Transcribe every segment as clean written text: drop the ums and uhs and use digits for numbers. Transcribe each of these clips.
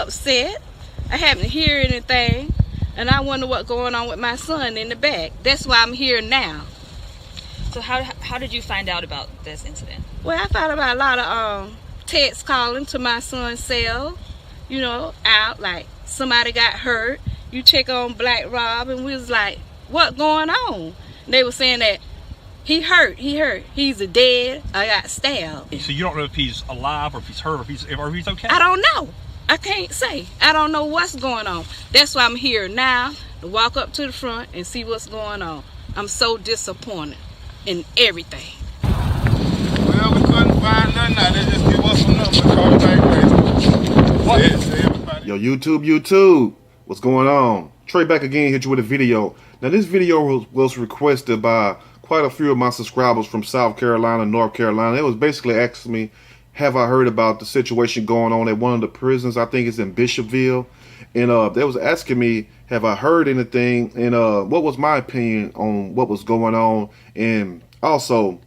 upset. I haven't heard anything. And I wonder what's going on with my son in the back. That's why I'm here now. So how did you find out about this incident? Well, I found about a lot of texts calling to my son's cell, out like somebody got hurt. You check on Black Rob, and we was like, what going on? They were saying that he hurt. He's dead. I got stabbed. So you don't know if he's alive or if he's hurt or if he's okay? I don't know. I can't say. I don't know what's going on. That's why I'm here now, to walk up to the front and see what's going on. I'm so disappointed in everything. Well, we couldn't find nothing out. They just give us some numbers. Call it back. Yo, YouTube, what's going on? Trey back again, hit you with a video. Now, this video was requested by quite a few of my subscribers from South Carolina, North Carolina. It was basically asking me, have I heard about the situation going on at one of the prisons? I think it's in Bishopville. And they was asking me, have I heard anything? And what was my opinion on what was going on? And also,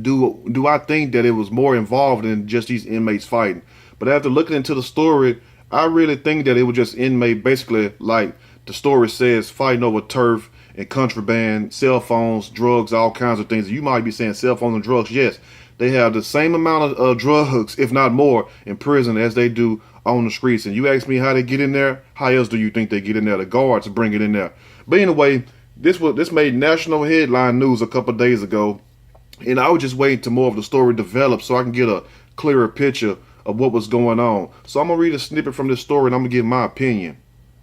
do I think that it was more involved than just these inmates fighting? But after looking into the story, I really think that it was just inmate, basically, like the story says, fighting over turf and contraband, cell phones, drugs, all kinds of things. You might be saying cell phones and drugs. Yes, they have the same amount of drugs, if not more, in prison as they do on the streets. And you ask me how they get in there, how else do you think they get in there? The guards bring it in there. But anyway, this made national headline news a couple of days ago. And I was just waiting till more of the story develop so I can get a clearer picture of what was going on. So I'm going to read a snippet from this story and I'm going to give my opinion.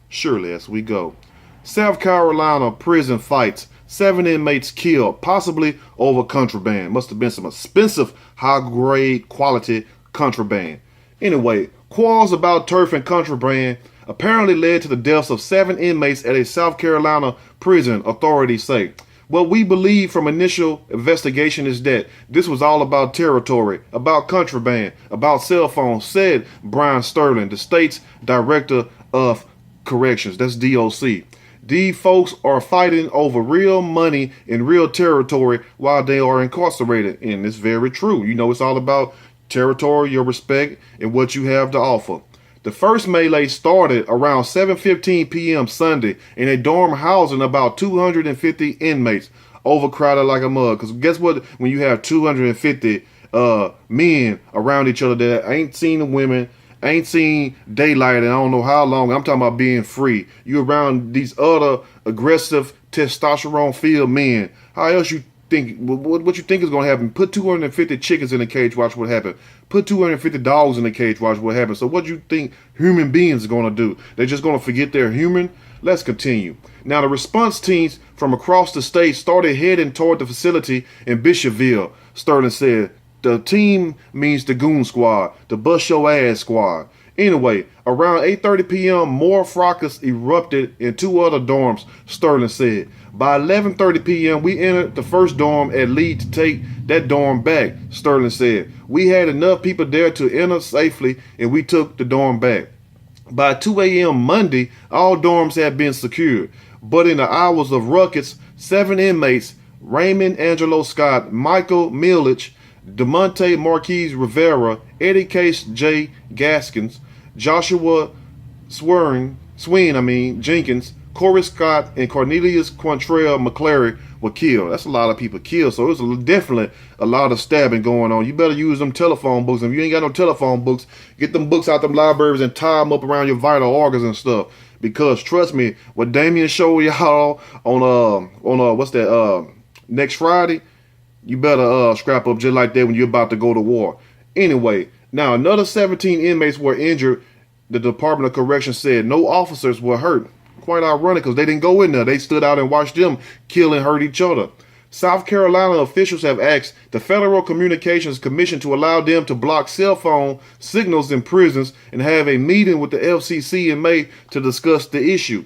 Surely, as we go. South Carolina prison fights. 7 inmates killed, possibly over contraband. Must have been some expensive, high-grade quality contraband. Anyway, quarrels about turf and contraband apparently led to the deaths of 7 inmates at a South Carolina prison, authorities say. What we believe from initial investigation is that this was all about territory, about contraband, about cell phones, said Brian Sterling, the state's director of corrections. That's DOC. These folks are fighting over real money in real territory while they are incarcerated. And it's very true. It's all about territory, your respect, and what you have to offer. The first melee started around 7:15 p.m. Sunday in a dorm housing about 250 inmates, overcrowded like a mug. Because guess what? When you have 250 men around each other that ain't seen the women, ain't seen daylight and I don't know how long. I'm talking about being free. You around these other aggressive, testosterone-filled men. How else you think? What you think is going to happen? Put 250 chickens in a cage, watch what happens. Put 250 dogs in a cage, watch what happens. So what do you think human beings are going to do? They're just going to forget they're human? Let's continue. Now, the response teams from across the state started heading toward the facility in Bishopville, Sterling said. The team means the goon squad, the bust your ass squad. Anyway, around 8:30 p.m., more fracas erupted in 2 other dorms, Sterling said. By 11:30 p.m., we entered the first dorm at lead to take that dorm back, Sterling said. We had enough people there to enter safely, and we took the dorm back. By 2 a.m. Monday, all dorms had been secured. But in the hours of ruckus, 7 inmates, Raymond Angelo Scott, Michael Milich, DeMonte Marquez Rivera, Eddie Case J. Gaskins, Joshua Jenkins, Corey Scott, and Cornelius Quantrell McClary were killed. That's a lot of people killed, so it was definitely a lot of stabbing going on. You better use them telephone books. If you ain't got no telephone books, get them books out them libraries and tie them up around your vital organs and stuff. Because trust me, what Damien showed y'all on next Friday, you better scrap up just like that when you're about to go to war. Anyway, now another 17 inmates were injured. The Department of Corrections said no officers were hurt. Quite ironic because they didn't go in there. They stood out and watched them kill and hurt each other. South Carolina officials have asked the Federal Communications Commission to allow them to block cell phone signals in prisons and have a meeting with the FCC in May to discuss the issue.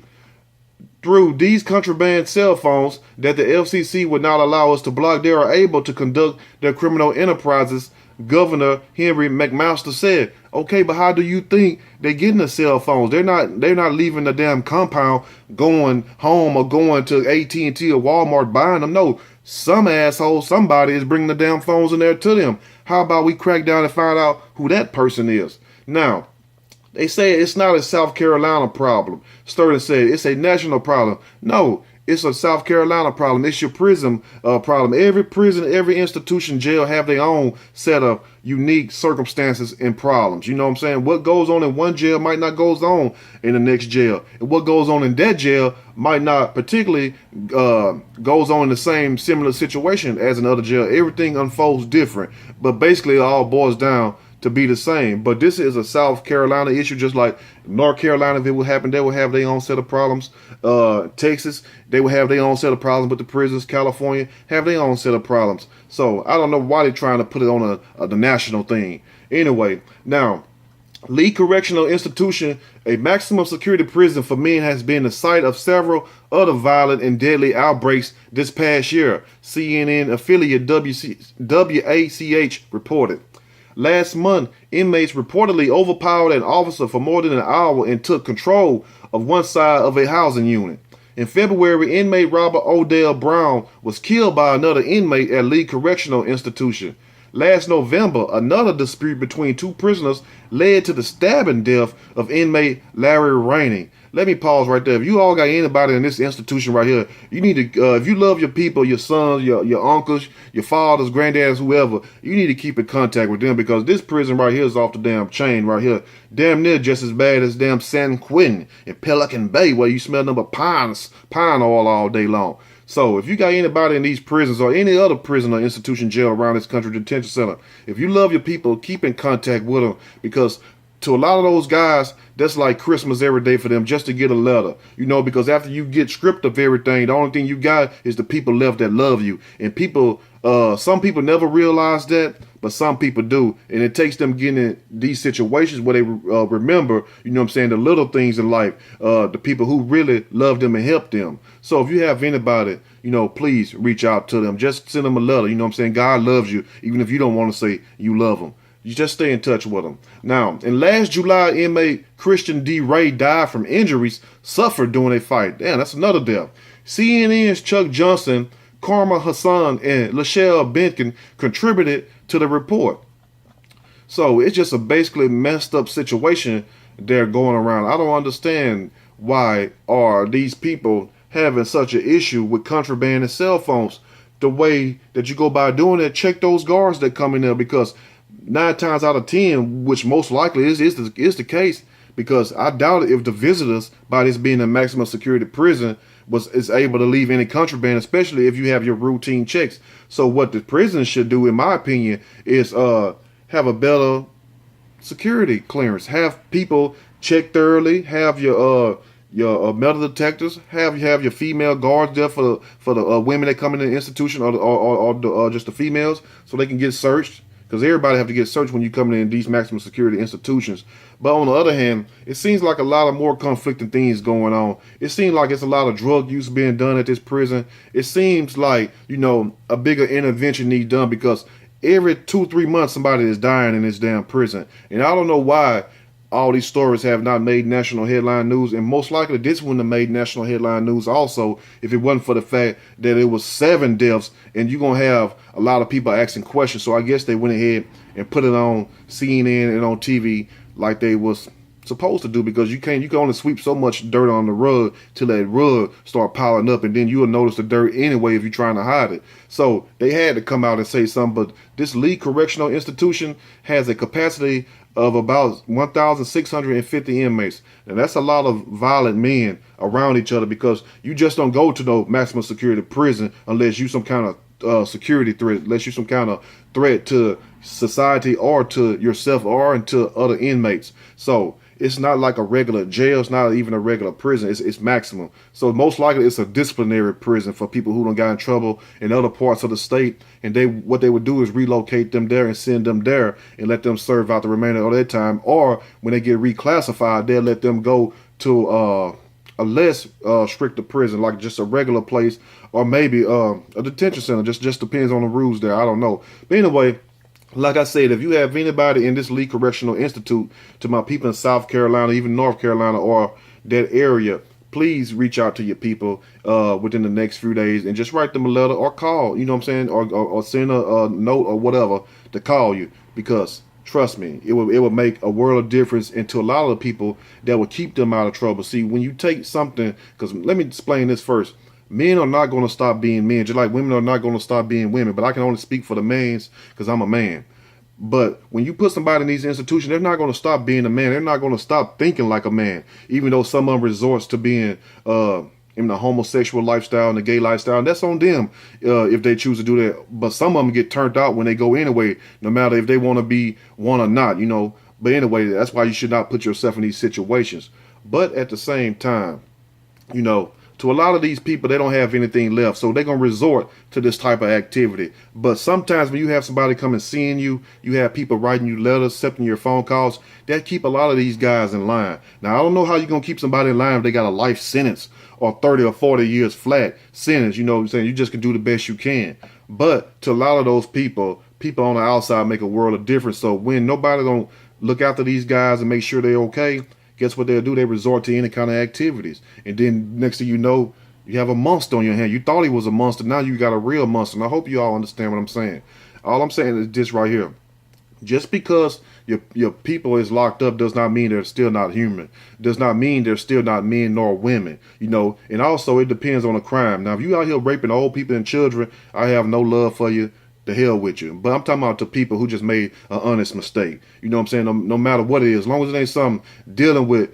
Through these contraband cell phones that the FCC would not allow us to block, they are able to conduct their criminal enterprises, Governor Henry McMaster said. Okay, but how do you think they're getting the cell phones? They're not leaving the damn compound, going home or going to AT&T or Walmart buying them. No, some asshole, somebody is bringing the damn phones in there to them. How about we crack down and find out who that person is? Now, They say it's not a South Carolina problem. Sterling said it's a national problem. No, it's a South Carolina problem. It's your prison problem. Every prison, every institution, jail have their own set of unique circumstances and problems. You know what I'm saying? What goes on in one jail might not goes on in the next jail. And what goes on in that jail might not particularly goes on in the same similar situation as another jail. Everything unfolds different. But basically it all boils down to be the same. But this is a South Carolina issue, just like North Carolina. If it would happen, they would have their own set of problems. Texas, they would have their own set of problems with the prisons. California have their own set of problems. So I don't know why they're trying to put it on the national thing. Anyway, now Lee Correctional Institution, a maximum security prison for men, has been the site of several other violent and deadly outbreaks this past year, CNN affiliate WACH reported. Last month, inmates reportedly overpowered an officer for more than an hour and took control of one side of a housing unit. In February, inmate Robert Odell Brown was killed by another inmate at Lee Correctional Institution. Last November, another dispute between two prisoners led to the stabbing death of inmate Larry Rainey. Let me pause right there. If you all got anybody in this institution right here, you need to, if you love your people, your sons, your uncles, your fathers, granddads, whoever, you need to keep in contact with them, because this prison right here is off the damn chain right here. Damn near just as bad as damn San Quentin and Pelican Bay, where you smell number pine oil all day long. So if you got anybody in these prisons or any other prison or institution, jail around this country, detention center, if you love your people, keep in contact with them, because to a lot of those guys, that's like Christmas every day for them, just to get a letter. You know, because after you get stripped of everything, the only thing you got is the people left that love you. And people, some people never realize that, but some people do. And it takes them getting in these situations where they remember, you know what I'm saying, the little things in life, the people who really love them and help them. So if you have anybody, you know, please reach out to them. Just send them a letter. You know what I'm saying? God loves you, even if you don't want to say you love them. You just stay in touch with them. Now, in last July, inmate Christian D. Ray died from injuries suffered during a fight. Damn, that's another death. CNN's Chuck Johnson, Karma Hassan, and Lachelle Benkin contributed to the report. So it's just a basically messed up situation they're going around. I don't understand why are these people having such an issue with contraband and cell phones. The way that you go by doing it, check those guards that come in there, because 9 times out of 10, which most likely is the case, because I doubt it if the visitors, by this being a maximum security prison, is able to leave any contraband, especially if you have your routine checks. So what the prison should do, in my opinion, is have a better security clearance. Have people check thoroughly. Have your metal detectors. Have your female guards there for the women that come in the institution, or just the females, so they can get searched. Because everybody have to get searched when you come in these maximum security institutions. But on the other hand, it seems like a lot of more conflicting things going on. It seems like it's a lot of drug use being done at this prison. It seems like, you know, a bigger intervention needs done, because every 2-3 months somebody is dying in this damn prison. And I don't know why all these stories have not made national headline news, and most likely this wouldn't have made national headline news also if it wasn't for the fact that it was 7 deaths, and you're going to have a lot of people asking questions. So I guess they went ahead and put it on CNN and on TV like they was supposed to do, because you can only sweep so much dirt on the rug till that rug start piling up, and then you'll notice the dirt anyway if you're trying to hide it. So they had to come out and say something. But this Lee Correctional Institution has a capacity of about 1,650 inmates. And that's a lot of violent men around each other, because you just don't go to no maximum security prison unless you some kind of security threat, unless you some kind of threat to society or to yourself or to other inmates. So it's not like a regular jail. It's not even a regular prison. It's maximum. So most likely it's a disciplinary prison for people who don't got in trouble in other parts of the state. And what they would do is relocate them there and send them there and let them serve out the remainder of their time. Or when they get reclassified, they'll let them go to a less stricter prison, like just a regular place, or maybe a detention center. Just depends on the rules there. I don't know. But anyway, like I said, if you have anybody in this Lee Correctional Institute, to my people in South Carolina, even North Carolina, or that area, please reach out to your people within the next few days and just write them a letter or call, you know what I'm saying, or send a note or whatever to call you, because Trust me, it would make a world of difference into a lot of the people that would keep them out of trouble. See, when you take something, because let me explain this first. Men are not going to stop being men, just like women are not going to stop being women. But I can only speak for the mans because I'm a man. But when you put somebody in these institutions, they're not going to stop being a man. They're not going to stop thinking like a man, even though some of them resorts to being in the homosexual lifestyle and the gay lifestyle. And that's on them if they choose to do that. But some of them get turned out when they go anyway, no matter if they want to be one or not, you know. But anyway, that's why you should not put yourself in these situations. But at the same time, you know, to a lot of these people, they don't have anything left, so they're going to resort to this type of activity. But sometimes when you have somebody come and seeing you, you have people writing you letters, accepting your phone calls, that keep a lot of these guys in line. Now, I don't know how you're going to keep somebody in line if they got a life sentence or 30 or 40 years flat sentence. You know what I'm saying? You just can do the best you can. But to a lot of those people on the outside make a world of difference. So when nobody don't look after these guys and make sure they're okay, guess what they'll do? They resort to any kind of activities. And then next thing you know, you have a monster on your hand. You thought he was a monster. Now you got a real monster. And I hope you all understand what I'm saying. All I'm saying is this right here. Just because your people is locked up does not mean they're still not human. Does not mean they're still not men nor women. You know, and also it depends on the crime. Now, if you out here raping old people and children, I have no love for you. The hell with you. But I'm talking about the people who just made an honest mistake. You know what I'm saying? No matter what it is, as long as it ain't something dealing with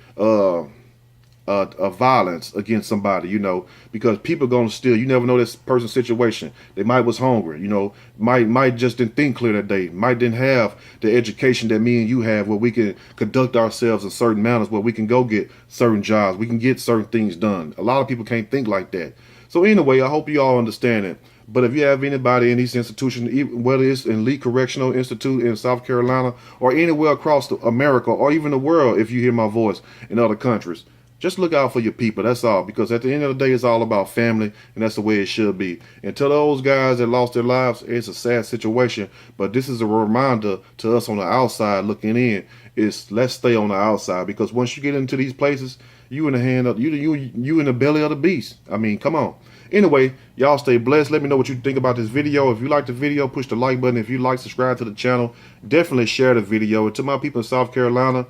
violence against somebody, you know, because people gonna steal. You never know this person's situation. They might was hungry, you know, might just didn't think clear that day, might didn't have the education that me and you have, where we can conduct ourselves in certain manners, where we can go get certain jobs, we can get certain things done. A lot of people can't think like that. So anyway, I hope you all understand it. But if you have anybody in these institutions, whether it's in Lee Correctional Institute in South Carolina or anywhere across America or even the world, if you hear my voice in other countries, just look out for your people. That's all. Because at the end of the day, it's all about family, and that's the way it should be. And to those guys that lost their lives, it's a sad situation. But this is a reminder to us on the outside looking in, is let's stay on the outside. Because once you get into these places, you in the hand of you in the belly of the beast. I mean, come on. Anyway, y'all stay blessed. Let me know what you think about this video. If you like the video, push the like button. If you like, subscribe to the channel. Definitely share the video. And to my people in South Carolina,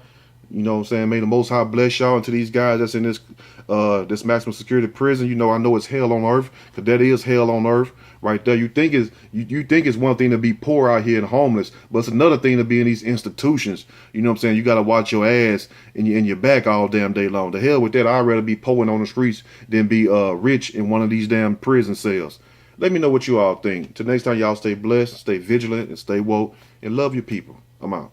you know what I'm saying, may the Most High bless y'all. And to these guys that's in this this maximum security prison, you know, I know it's hell on earth, because that is hell on earth right there. You think it's one thing to be poor out here and homeless, but it's another thing to be in these institutions. You know what I'm saying? You got to watch your ass and your back all damn day long. The hell with that. I'd rather be poor on the streets than be rich in one of these damn prison cells. Let me know what you all think. Till next time, y'all stay blessed, stay vigilant, and stay woke, and love your people. I'm out.